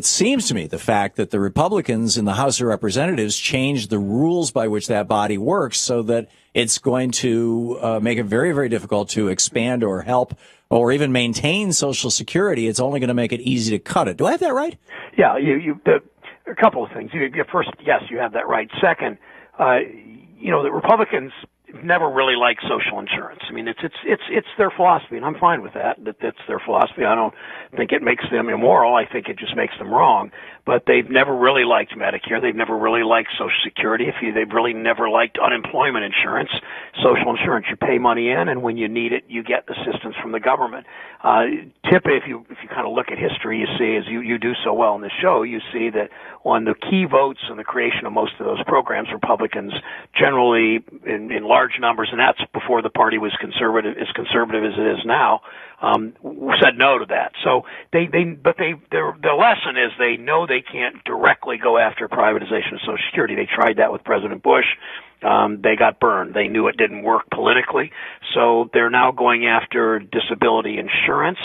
it seems to me the fact that the Republicans in the House of Representatives changed the rules by which that body works so that it's going to make it very, very difficult to expand or help or even maintain Social Security. It's only going to make it easy to cut it. Do I have that right? Yeah, a couple of things. First, yes, you have that right. Second, the Republicans never really liked social insurance. I mean, it's their philosophy, and I'm fine with that. That's their philosophy. I don't think it makes them immoral. I think it just makes them wrong. But they've never really liked Medicare. They've never really liked Social Security. They've really never liked unemployment insurance. Social insurance, you pay money in, and when you need it, you get assistance from the government. Typically, if you kind of look at history, you see, as you do so well in this show, you see that on the key votes in the creation of most of those programs, Republicans generally, in large numbers, and that's before the party was conservative as it is now, said no to that. So their lesson is they know they can't directly go after privatization of Social Security. They tried that with President Bush. They got burned. They knew it didn't work politically. So they're now going after disability insurance,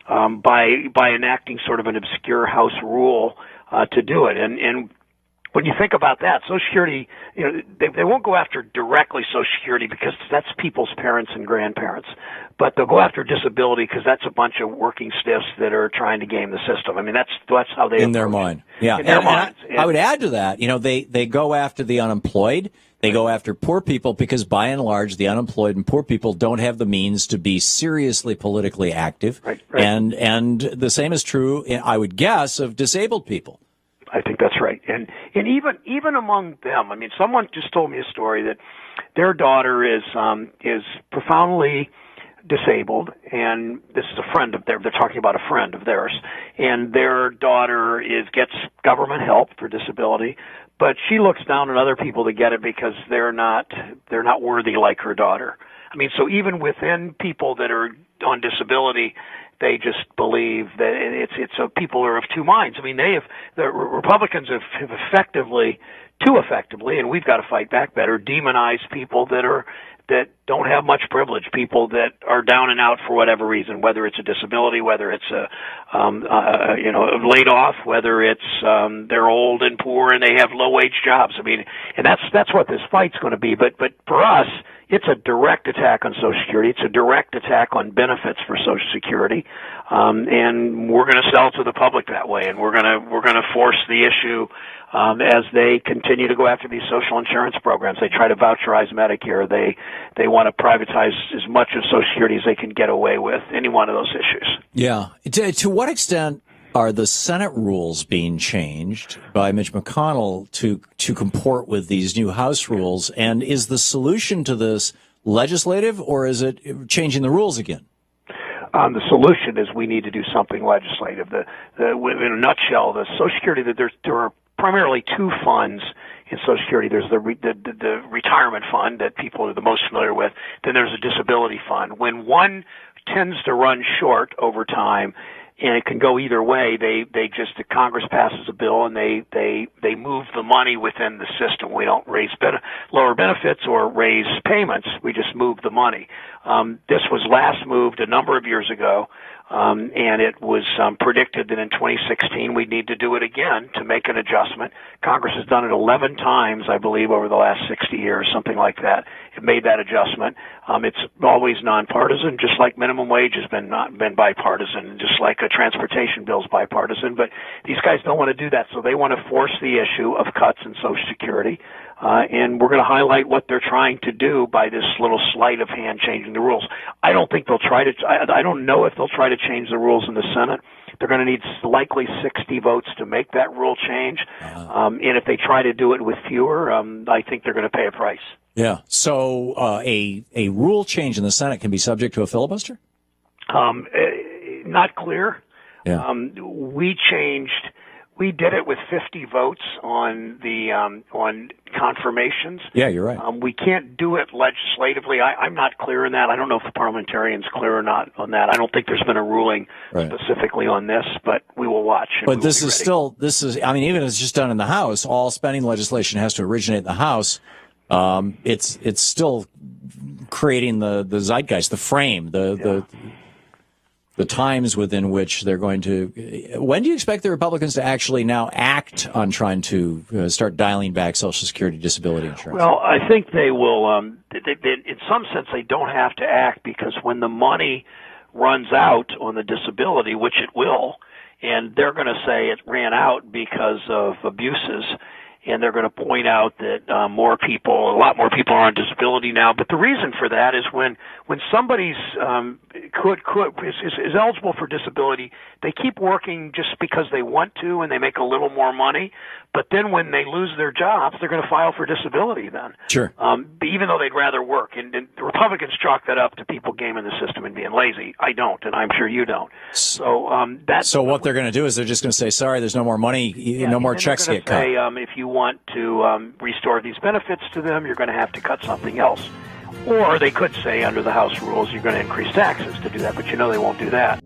by enacting sort of an obscure House rule, to do it. And when you think about that, Social Security, they won't go after directly Social Security because that's people's parents and grandparents. But they'll go after disability because that's a bunch of working stiffs that are trying to game the system. I mean, that's how they in their mind. Yeah. In their minds. I would add to that, they go after the unemployed. They go after poor people because, by and large, the unemployed and poor people don't have the means to be seriously politically active. Right. And the same is true, I would guess, of disabled people. I think that's right. And even among them, I mean, someone just told me a story that their daughter is profoundly disabled, and this is a friend of theirs. They're talking about a friend of theirs, and their daughter gets government help for disability, but she looks down on other people to get it because they're not worthy like her daughter. I mean, so even within people that are on disability, they just believe that it's people are of two minds. I mean, the Republicans have effectively, too effectively, and we've got to fight back better, demonized people that don't have much privilege, people that are down and out for whatever reason, whether it's a disability, whether it's laid off, whether it's they're old and poor and they have low wage jobs. I mean, and that's what this fight's going to be. But for us, it's a direct attack on Social Security. It's a direct attack on benefits for Social Security, and we're going to sell to the public that way, and we're going to force the issue as they continue to go after these social insurance programs. They try to voucherize Medicare. They want to privatize as much of Social Security as they can get away with. Any one of those issues. Yeah. To what extent are the Senate rules being changed by Mitch McConnell to comport with these new House rules? And is the solution to this legislative, or is it changing the rules again? The solution is we need to do something legislative. In a nutshell, the Social Security, there are primarily two funds in Social Security. There's the retirement fund that people are the most familiar with. Then there's a disability fund. When one tends to run short over time, and it can go either way, Congress passes a bill and they move the money within the system. We don't lower benefits or raise payments. We just move the money. This was last moved a number of years ago. And it was predicted that in 2016 we'd need to do it again to make an adjustment. Congress has done it 11 times, I believe, over the last 60 years, something like that. It made that adjustment. It's always nonpartisan, just like minimum wage has been bipartisan, just like a transportation bill's bipartisan. But these guys don't want to do that, so they want to force the issue of cuts in Social Security. And we're going to highlight what they're trying to do by this little sleight of hand changing the rules. I don't think they'll try to. I don't know if they'll try to change the rules in the Senate. They're going to need likely 60 votes to make that rule change. And if they try to do it with fewer, I think they're going to pay a price. Yeah. So a rule change in the Senate can be subject to a filibuster? Not clear. Yeah. We did it with 50 votes on confirmations. Yeah, you're right. We can't do it legislatively. I'm not clear on that. I don't know if the parliamentarian's clear or not on that. I don't think there's been a ruling specifically on this, but we will watch. But even if it's just done in the House, all spending legislation has to originate in the House. It's still creating the zeitgeist, the frame, the the times within which they're going to. When do you expect the Republicans to actually now act on trying to start dialing back Social Security disability insurance? Well, I think they will. In some sense, they don't have to act, because when the money runs out on the disability, which it will, and they're going to say it ran out because of abuses, and they're going to point out that a lot more people are on disability now. But the reason for that is when somebody's is eligible for disability, they keep working just because they want to, and they make a little more money. But then when they lose their jobs, they're going to file for disability then. Sure. Even though they'd rather work. And the Republicans chalk that up to people gaming the system and being lazy. I don't, and I'm sure you don't. So what they're going to do is they're just going to say, sorry, there's no more money, no more checks get cut. If you want to restore these benefits to them, you're going to have to cut something else. Or they could say, under the House rules, you're going to increase taxes to do that, but they won't do that.